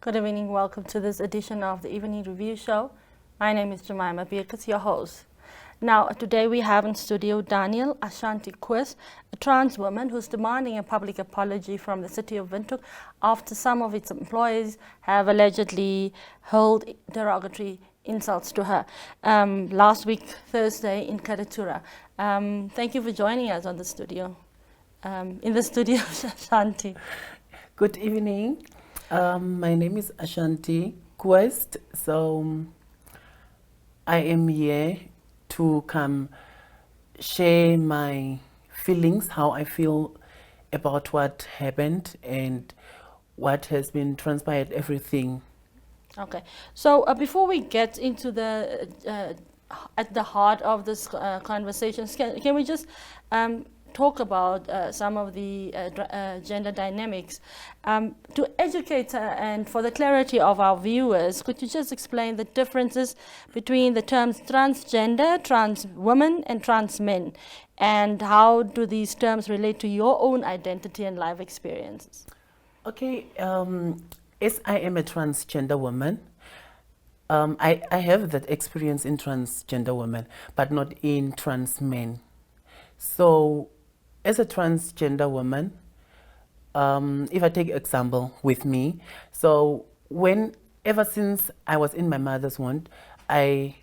Good evening. Welcome to this edition of the Evening Review Show. My name is Jemima Birkus, your host. Now, today we have in studio Daniel Ashanti Koos, a trans woman who's demanding a public apology from the City of Windhoek after some of its employees have allegedly hurled derogatory insults to her last week, Thursday, in Karatura. Thank you for joining us on the studio. In the studio, Ashanti. Good evening. My name is Ashanti Koos. So I am here to come share my feelings, how I feel about what happened and what has been transpired, everything. Okay, so before we get into the at the heart of this conversation, can we just talk about some of the gender dynamics to educate and for the clarity of our viewers? Could you just explain the differences between the terms transgender, trans women, and trans men, and how do these terms relate to your own identity and life experiences? Okay, as I am a transgender woman, I have that experience in transgender women, but not in trans men. So, as a transgender woman, if I take example with me, so ever since I was in my mother's womb, I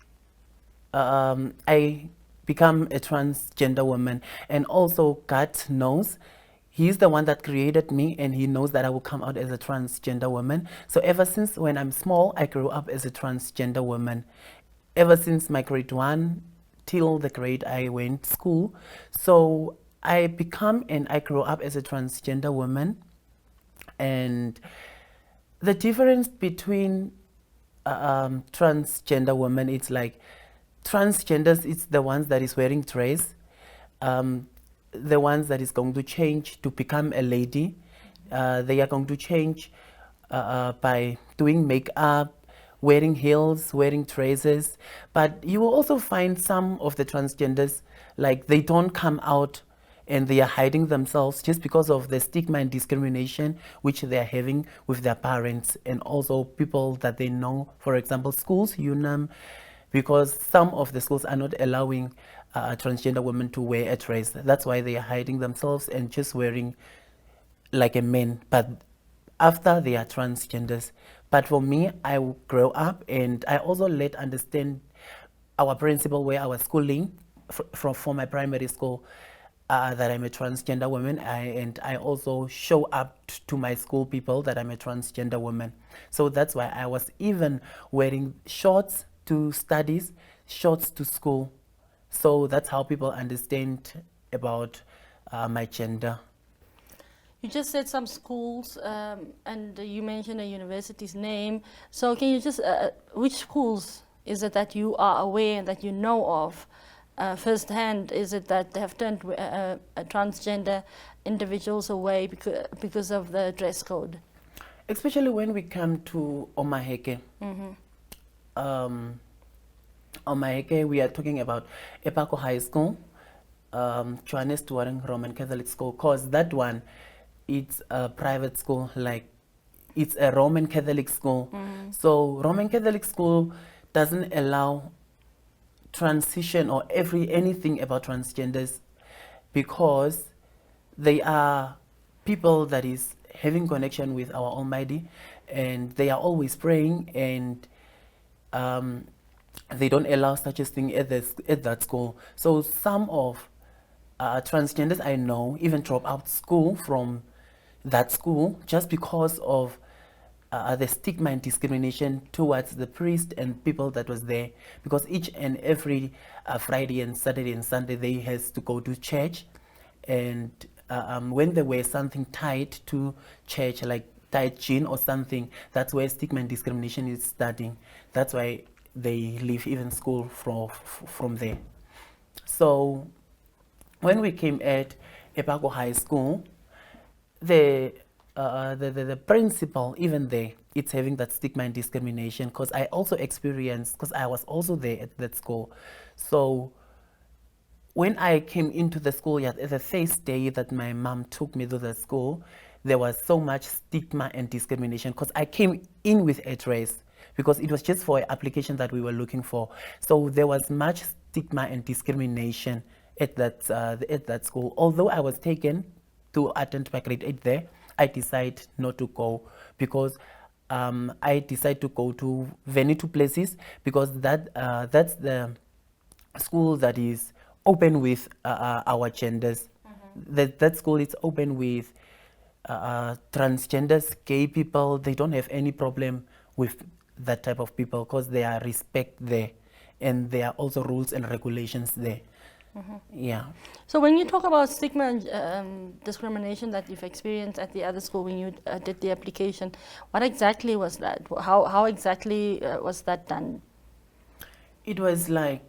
become a transgender woman, and also God knows He's the one that created me, and He knows that I will come out as a transgender woman. So ever since when I'm small, I grew up as a transgender woman. Ever since my grade 1 till the grade I went to school. So I become and I grew up as a transgender woman. And the difference between transgender women, it's like transgenders, it's the ones that is wearing dress, the ones that is going to change to become a lady. They are going to change by doing makeup, wearing heels, wearing dresses. But you will also find some of the transgenders, like they don't come out and they are hiding themselves just because of the stigma and discrimination which they are having with their parents and also people that they know. For example, schools, UNAM, because some of the schools are not allowing transgender women to wear a dress. That's why they are hiding themselves and just wearing like a man. But after they are transgenders. But for me, I grew up and I also let understand our principal where I was schooling from my primary school that I'm a transgender woman, and I also show up to my school people that I'm a transgender woman. So that's why I was even wearing shorts to studies, shorts to school. So that's how people understand about my gender. You just said some schools, and you mentioned a university's name. So can you just, which schools is it that you are aware and that you know of firsthand? Is it that they have turned transgender individuals away because of the dress code? Especially when we come to Omaheke. Omaheke, we are talking about Epako High School, Johannes Tuareg Roman Catholic School, because that one, it's a private school, like it's a Roman Catholic school. So Roman Catholic school doesn't allow transition or anything about transgenders because they are people that is having connection with our Almighty, and they are always praying, and they don't allow such a thing at that school. So some of transgenders I know even drop out school from that school just because of the stigma and discrimination towards the priest and people that was there, because each and every Friday and Saturday and Sunday they has to go to church, and when they wear something tied to church, like tied jean or something, that's where stigma and discrimination is starting. That's why they leave even school from there. So when we came at Epako High School, the principal, even there, it's having that stigma and discrimination, because I also experienced, because I was also there at that school. So when I came into the school, the first day that my mom took me to the school, there was so much stigma and discrimination because I came in with a dress because it was just for an application that we were looking for. So there was much stigma and discrimination at that school. Although I was taken to attend my grade 8 there, I decided not to go because I decided to go to very two places because that's the school that is open with our genders. That school is open with transgenders, gay people. They don't have any problem with that type of people because there are respect there, and there are also rules and regulations there. Yeah. So when you talk about stigma and discrimination that you've experienced at the other school when you did the application, what exactly was that? How exactly was that done? It was like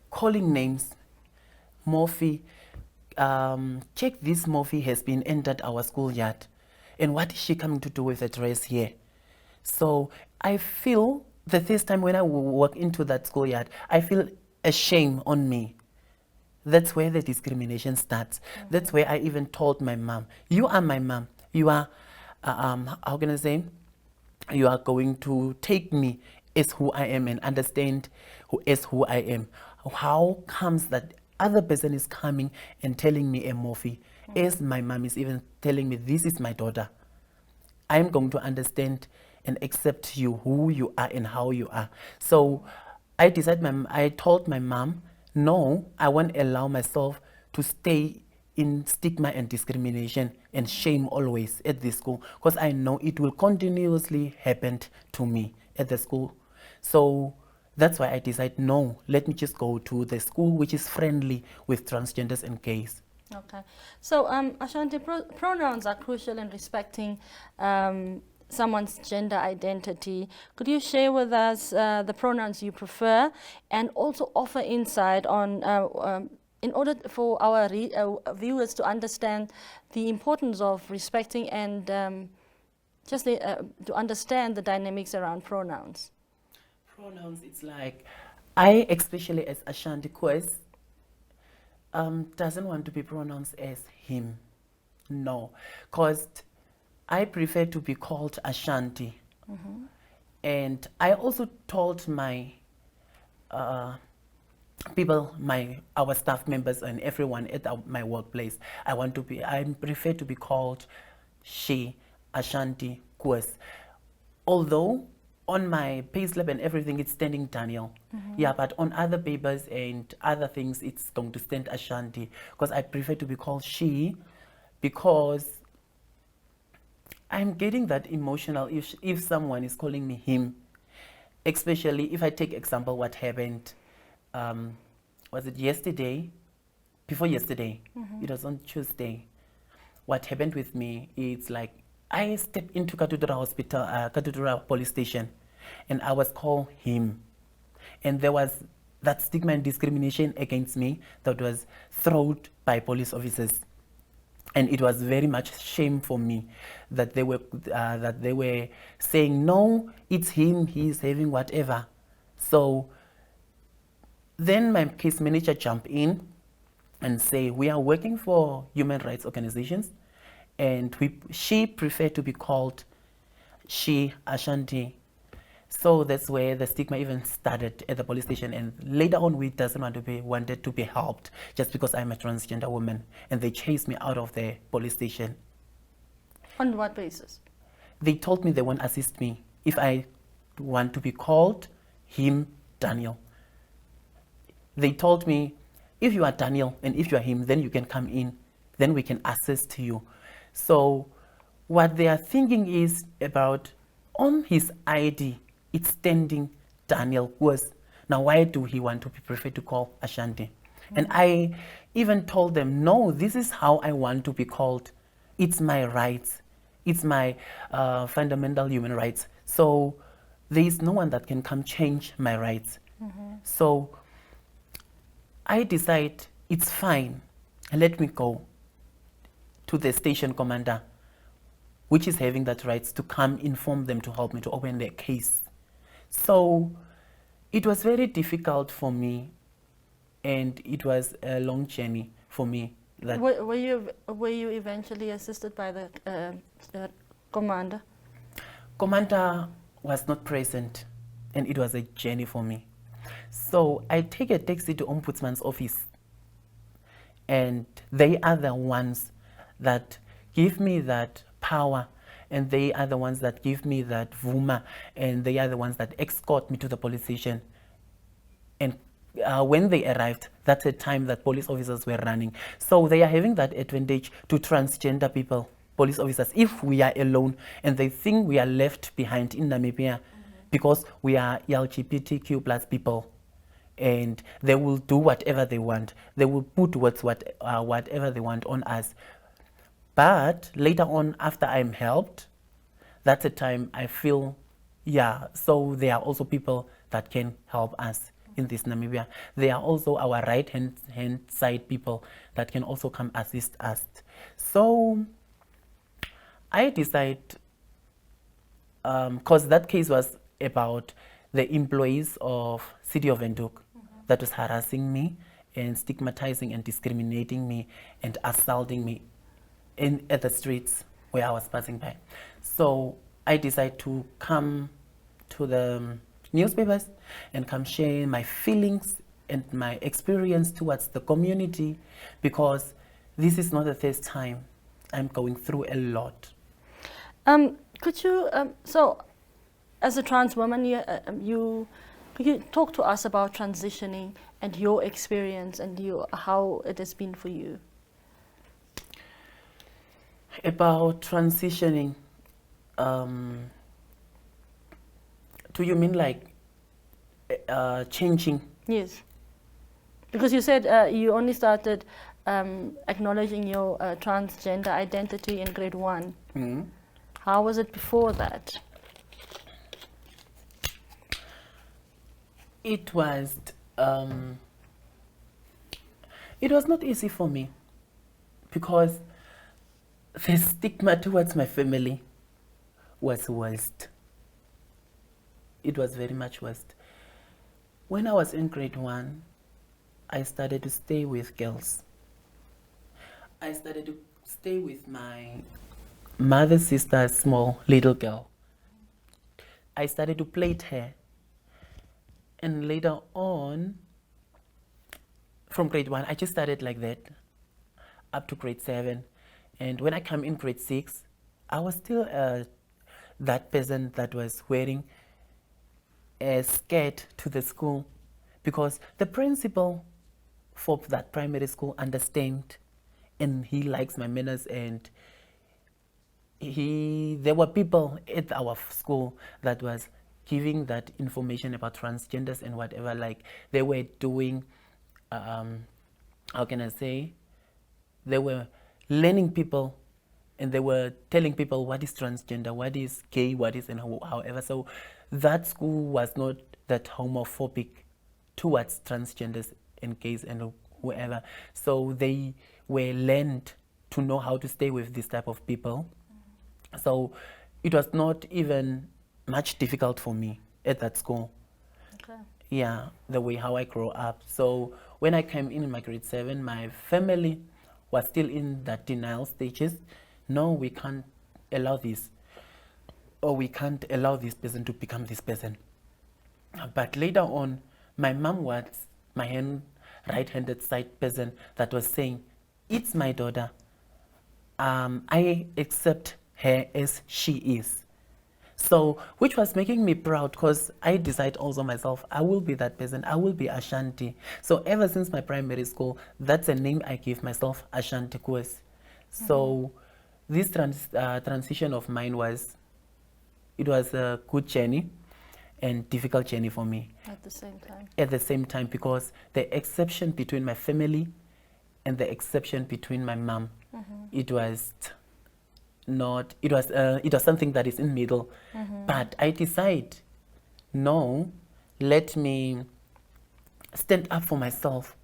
calling names. Morphe, check this Morphe has been entered our schoolyard. And what is she coming to do with a dress here? So I feel the first time when I walk into that schoolyard, I feel a shame on me. That's where the discrimination starts. That's where I even told my mom, you are my mom. You are, how can I say? You are going to take me as who I am and understand who I am. How comes that other person is coming and telling me a Morphe, as my mom is even telling me this is my daughter? I'm going to understand and accept you, who you are and how you are. So I told my mom, no, I won't allow myself to stay in stigma and discrimination and shame always at this school because I know it will continuously happen to me at the school. So that's why I decided, no, let me just go to the school which is friendly with transgenders and gays. Okay. So, Ashanti, pronouns are crucial in respecting someone's gender identity. Could you share with us the pronouns you prefer and also offer insight on, in order for our viewers to understand the importance of respecting and to understand the dynamics around pronouns? Pronouns, it's like, I, especially as Ashanti Koos, doesn't want to be pronounced as him. No, because I prefer to be called Ashanti. And I also told my people, our staff members and everyone at my workplace, I prefer to be called she, Ashanti Koos. Although on my payslip and everything it's standing Daniel. Yeah, but on other papers and other things it's going to stand Ashanti because I prefer to be called she because I'm getting that emotional if someone is calling me him, especially if I take example what happened, was it yesterday? Before yesterday, it was on Tuesday. What happened with me, it's like I stepped into Katudura Hospital, Katudura Police Station, and I was called him. And there was that stigma and discrimination against me that was thrown by police officers. And it was very much shame for me that they were saying, no, it's him, he's having whatever. So then my case manager jumped in and say, we are working for human rights organizations, and she preferred to be called she, Ashanti. So that's where the stigma even started at the police station, and later on we wanted to be helped just because I'm a transgender woman, and they chased me out of the police station. On what basis? They told me they won't assist me if I want to be called him, Daniel. They told me, if you are Daniel and if you are him, then you can come in, then we can assist you. So what they are thinking is about, on his ID, it's standing Daniel Koos. Now, why do he want to be preferred to call Ashanti? And I even told them, no, this is how I want to be called. It's my rights. It's my fundamental human rights. So there is no one that can come change my rights. So I decide it's fine. Let me go to the station commander, which is having that rights to come inform them to help me to open their case. So it was very difficult for me, and it was a long journey for me That Were you eventually assisted by the commander? commander was not present, and it was a journey for me. So I take a taxi to Ombudsman's office, and they are the ones that give me that power, and they are the ones that give me that vuma, and they are the ones that escort me to the police station. And when they arrived, that's a time that police officers were running. So they are having that advantage to transgender people, police officers, if we are alone and they think we are left behind in Namibia because we are LGBTQ plus people. And they will do whatever they want. They will put whatever they want on us. But later on, after I'm helped, that's a time I feel, yeah, so there are also people that can help us in this Namibia. They are also our right-hand side people that can also come assist us. So I decide, because that case was about the employees of City of Windhoek that was harassing me and stigmatizing and discriminating me and assaulting me at the streets where I was passing by. So I decided to come to the newspapers and come share my feelings and my experience towards the community, because this is not the first time I'm going through a lot. Could you, so as a trans woman, could you talk to us about transitioning and your experience and how it has been for you? About transitioning, do you mean like changing? Yes. Because you said you only started acknowledging your transgender identity in grade 1. Mm-hmm. How was it before that? It was not easy for me, because the stigma towards my family was worst. It was very much worst. When I was in grade 1, I started to stay with girls. I started to stay with my mother's sister's small little girl. I started to plait her. And later on, from grade 1, I just started like that up to grade 7. And when I come in grade 6, I was still that person that was wearing a skirt to the school, because the principal for that primary school understand, and he likes my manners, and there were people at our school that was giving that information about transgenders and whatever. Like they were doing, how can I say, they were learning people, and they were telling people what is transgender, what is gay, what is, and however. So that school was not that homophobic towards transgenders and gays and whoever. So they were learned to know how to stay with this type of people. So it was not even much difficult for me at that school. Okay. Yeah, the way how I grew up. So when I came in my grade 7, my family was still in that denial stages. No, we can't allow this, or we can't allow this person to become this person. But later on, my mom was my right-handed side person that was saying, it's my daughter. I accept her as she is. So, which was making me proud, because I decide also myself, I will be that person, I will be Ashanti. So ever since my primary school, that's a name I give myself, Ashanti Koos. So this transition of mine was a good journey and difficult journey for me. At the same time? At the same time, because the exception between my family and the exception between my mom, it was not, it was something that is in middle. But I decide, no, let me stand up for myself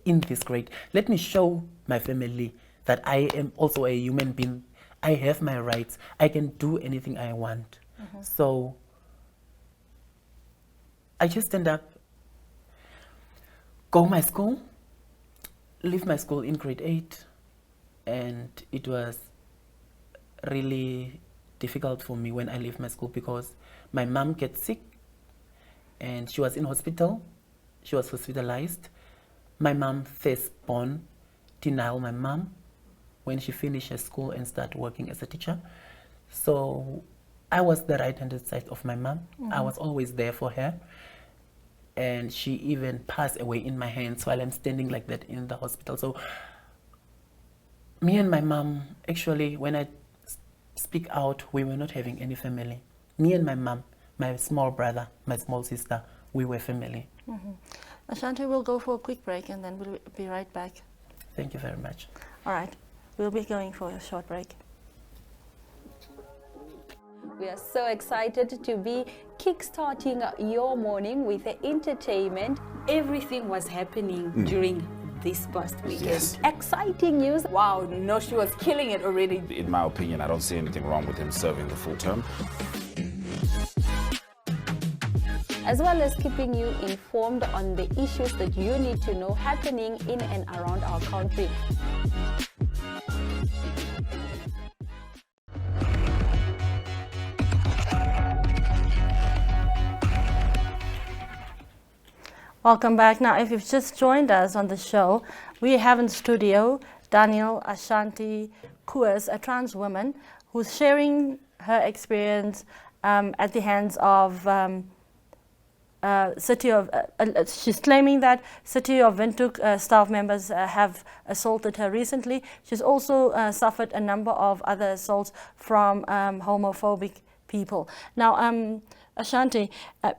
in this grade. Let me show my family that I am also a human being. I have my rights. I can do anything I want. So I just stand up, go my school, leave my school in grade 8, and it was really difficult for me when I left my school because my mom gets sick and she was in hospital. She was hospitalized. My mom firstborn denied my mom when she finished her school and started working as a teacher. So I was the right-handed side of my mom. I was always there for her. And she even passed away in my hands while I'm standing like that in the hospital. So me and my mom, actually, when I speak out, we were not having any family. Me and my mom, my small brother, my small sister, we were family. Ashanti, we'll go for a quick break and then we'll be right back. Thank you very much. All right, we'll be going for a short break. We are so excited to be kickstarting your morning with the entertainment. Everything was happening during this past weekend. Yes. Exciting news. Wow, no, she was killing it already. In my opinion, I don't see anything wrong with him serving the full term. As well as keeping you informed on the issues that you need to know happening in and around our country. Welcome back. Now, if you've just joined us on the show, we have in studio Daniel Ashanti Koos, a trans woman who's sharing her experience at the hands of City of. She's claiming that City of Windhoek staff members have assaulted her recently. She's also suffered a number of other assaults from homophobic people. Now, Ashanti,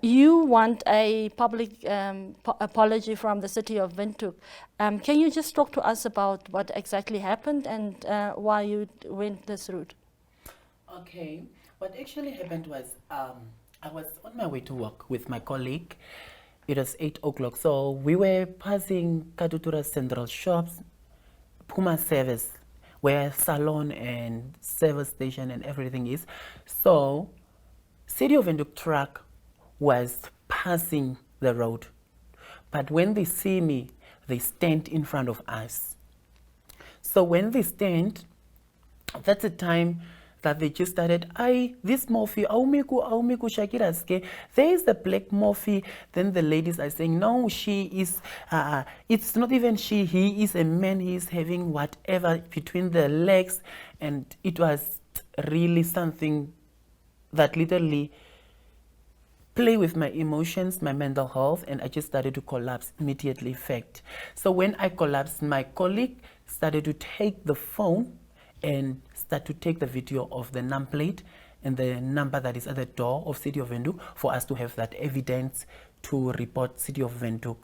you want a public apology from the City of Windhoek. Can you just talk to us about what exactly happened and why you went this route? Okay, what actually happened was I was on my way to work with my colleague. It was 8 o'clock, so we were passing Katutura Central Shops, Puma Service, where salon and service station and everything is. So City of Windhoek truck was passing the road, but when they see me, they stand in front of us. So when they stand, that's the time that they just started, this Morphe, aumiku Shakiraske, there is the black Morphe. Then the ladies are saying, no, she is, it's not even she, he is a man, he is having whatever between the legs. And it was really something that literally play with my emotions, my mental health, and I just started to collapse immediately. Fact. So when I collapsed, my colleague started to take the phone and start to take the video of the nameplate and the number that is at the door of City of Windhoek for us to have that evidence to report City of Windhoek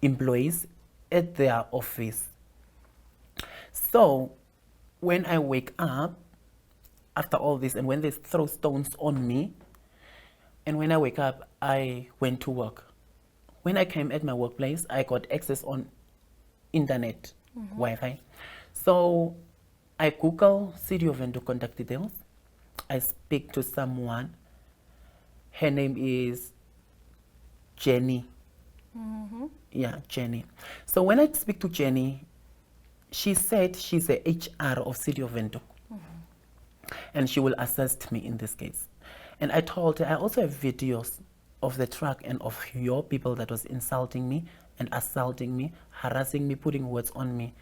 employees at their office. So when I wake up after all this and when they throw stones on me, and when I wake up, I went to work. When I came at my workplace, I got access on internet, Wi-Fi. So I Google City of Windhoek contact details. I speak to someone. Her name is Jenny. Yeah, Jenny. So when I speak to Jenny, she said she's the HR of City of Windhoek. And she will assist me in this case. And I told her, I also have videos of the truck and of your people that was insulting me and assaulting me, harassing me, putting words on me.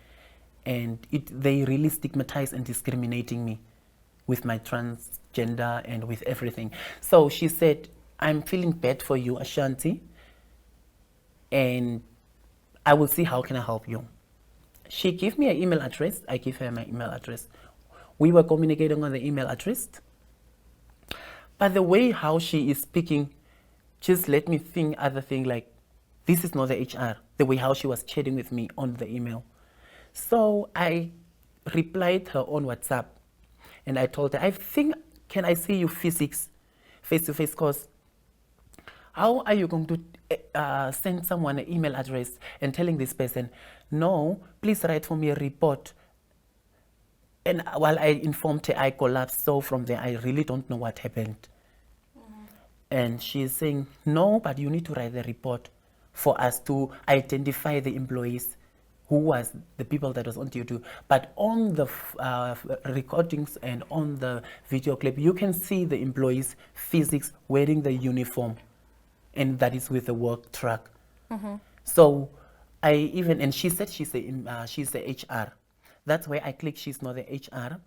And they really stigmatize and discriminating me with my transgender and with everything. So she said, I'm feeling bad for you, Ashanti, and I will see how can I help you. She gave me an email address. I gave her my email address. We were communicating on the email address. But the way how she is speaking just let me think other thing like, this is not the HR, the way how she was chatting with me on the email. So I replied her on WhatsApp and I told her, I think, can I see you face to face, because how are you going to send someone an email address and telling this person, no, please write for me a report. And while I informed her, I collapsed. So from there, I really don't know what happened. And she's saying, no, but you need to write the report for us to identify the employees who was the people that was on YouTube. But on the recordings and on the video clip, you can see the employees physics wearing the uniform, and that is with the work truck. So I even, and she said she's the HR. That's why I clicked she's not the HR,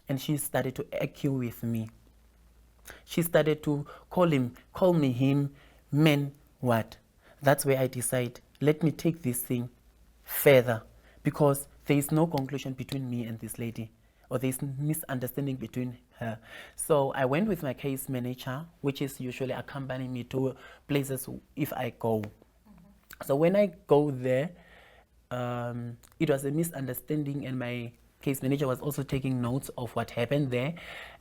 and she started to argue with me. She started to call me him, man, what? That's where I decide, let me take this thing further, because there is no conclusion between me and this lady, or there is misunderstanding between her. So I went with my case manager, which is usually accompanying me to places if I go. So when I go there, it was a misunderstanding, and my case manager was also taking notes of what happened there.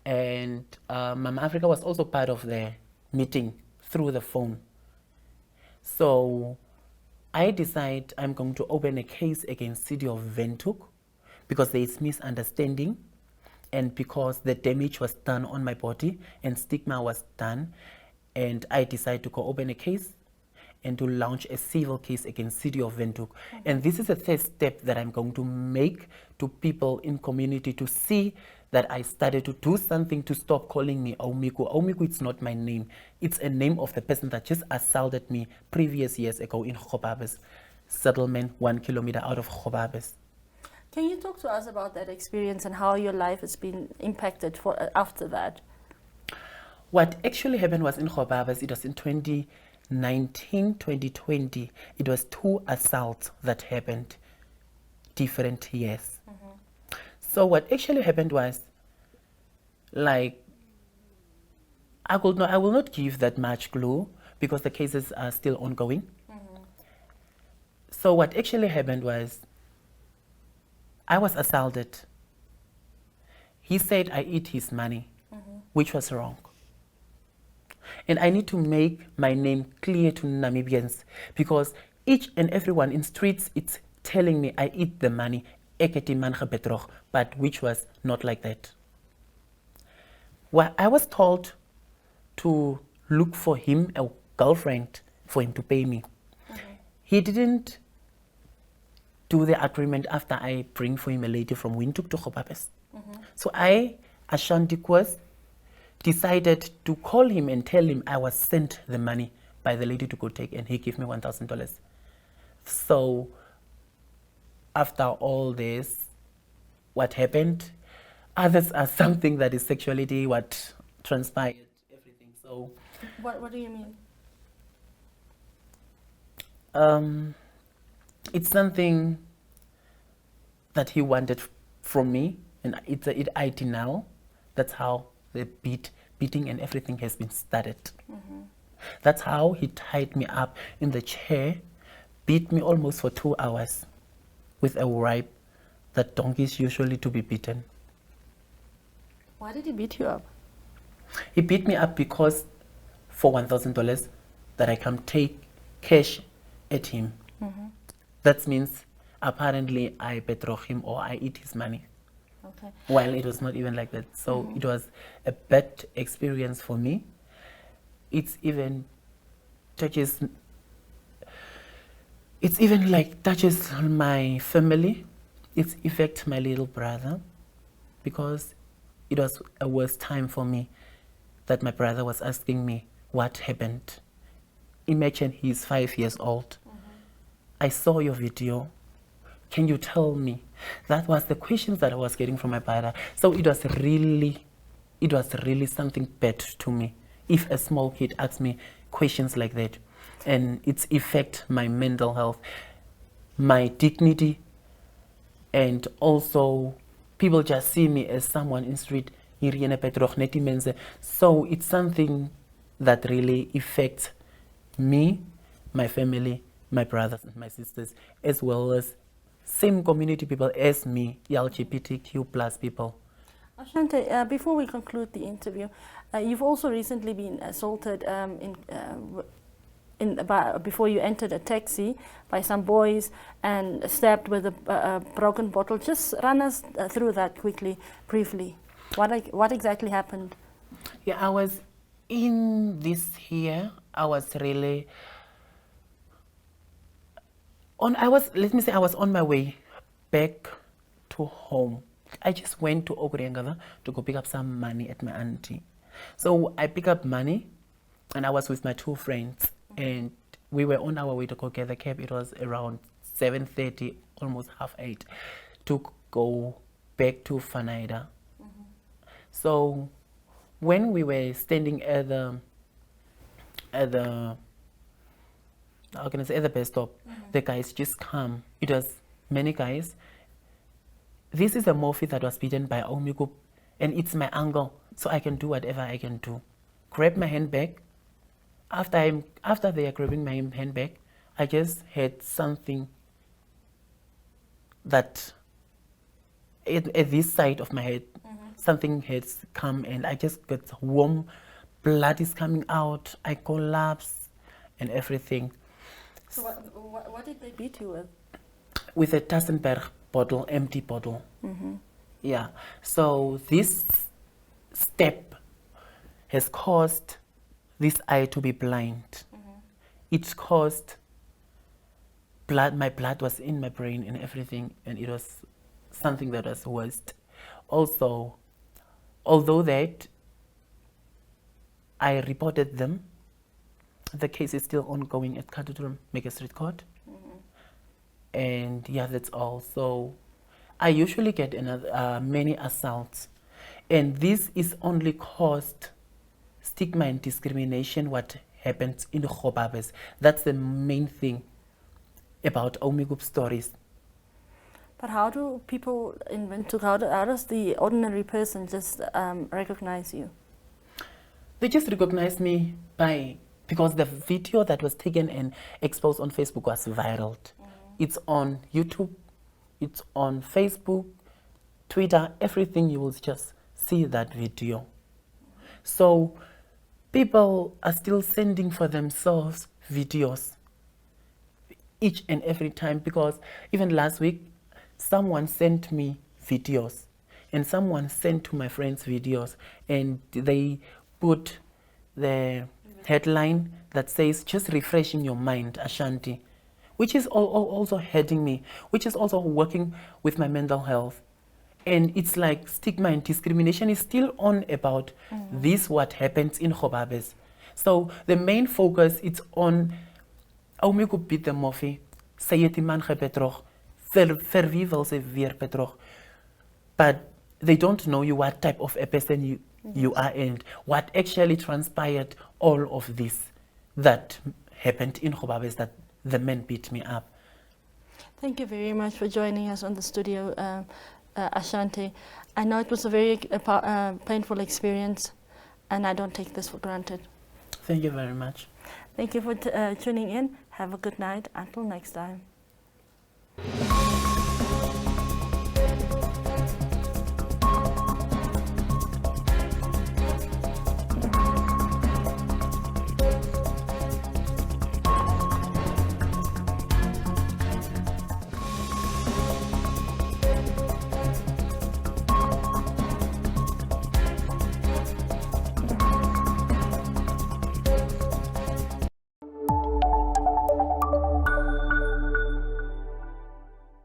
And Mama Africa was also part of the meeting through the phone. So I decide I'm going to open a case against City of Windhoek because there is misunderstanding, and because the damage was done on my body and stigma was done. And I decided to go open a case and to launch a civil case against City of Windhoek. And this is a first step that I'm going to make to people in community to see that I started to do something to stop calling me Omiku. Omiku, it's not my name. It's a name of the person that just assaulted me previous years ago in Khobabes settlement, 1 kilometer out of Khobabes. Can you talk to us about that experience and how your life has been impacted after that? What actually happened was in Khobabes, it was in 2019, 2020, it was 2 assaults that happened different years. So what actually happened was, like, I will not give that much clue because the cases are still ongoing. So what actually happened was, I was assaulted. He said I eat his money, which was wrong. And I need to make my name clear to Namibians, because each and everyone in streets, it's telling me I eat the money, but which was not like that. Well, I was told to look for him a girlfriend for him to pay me. He didn't do the agreement after I bring for him a lady from Windhoek to Khobabes. So I, Ashanti Koos, decided to call him and tell him I was sent the money by the lady to go take, and he gave me $1,000. So after all this, what happened, others are something that is sexuality, what transpired, everything. So What do you mean? It's something that he wanted from me, and it's a IT now. That's how the beating and everything has been started. That's how he tied me up in the chair, beat me almost for 2 hours with a whip that donkeys usually to be beaten. Why did he beat you up? He beat me up because for $1,000 that I can take cash at him. That means apparently I betrayed him or I eat his money. Okay. While it was not even like that. So it was a bad experience for me. It's even touches my family. It affects my little brother, because it was a worst time for me that my brother was asking me what happened. Imagine he's 5 years old. I saw your video. Can you tell me? That was the questions that I was getting from my brother. So it was really something bad to me if a small kid asks me questions like that. And it's affect my mental health, my dignity, and also people just see me as someone in street. So it's something that really affects me, my family, my brothers and my sisters, as well as same community people as me, LGBTQ plus people. Ashanti, before we conclude the interview, you've also recently been assaulted before you entered a taxi by some boys and stabbed with a broken bottle. Just run us through that quickly, briefly. What exactly happened? Yeah, I was in this here. I was really Let me say, I was on my way back to home. I just went to Ogurengava to go pick up some money at my auntie. So I picked up money, and I was with my 2 friends, and we were on our way to go get the cab. It was around 7:30, almost 8:30, to go back to Fanaida. So when we were standing at the how can I say, at the bus stop, the guys just come. It was many guys. This is a morphe that was beaten by Omaheke, and it's my uncle, so I can do whatever I can do. Grab my handbag. After they are grabbing my handbag, I just had something that at this side of my head, something has come, and I just got warm, blood is coming out, I collapse and everything. So what did they beat you with? With a Tassenberg bottle, empty bottle. Yeah. So this step has caused this eye to be blind. It caused blood. My blood was in my brain and everything, and it was something that was worst. Also, although that I reported them, the case is still ongoing at Katuturum Magistrate Court. And yeah, that's all. So I usually get many assaults, and this is only caused stigma and discrimination what happens in Khobabes. That's the main thing about Omaheke stories. But how do people in Windhoek, how does the ordinary person just recognize you? They just recognize me because the video that was taken and exposed on Facebook was viral. It's on YouTube, it's on Facebook, Twitter, everything. You will just see that video. So people are still sending for themselves videos each and every time, because even last week someone sent me videos and someone sent to my friends videos, and they put the headline that says, "Just refreshing your mind, Ashanti," which is also hurting me, which is also working with my mental health. And it's like stigma and discrimination is still on about this, what happens in Khobabes. So the main focus is on Omaheke beat the morphe, sê jy die man gebetrog, vir wie wil sy weer bedrog? But they don't know you what type of a person you are and what actually transpired all of this that happened in Khobabes, that the men beat me up. Thank you very much for joining us on the studio, Ashanti. I know it was a very painful experience, and I don't take this for granted. Thank you very much. Thank you for tuning in. Have a good night. Until next time.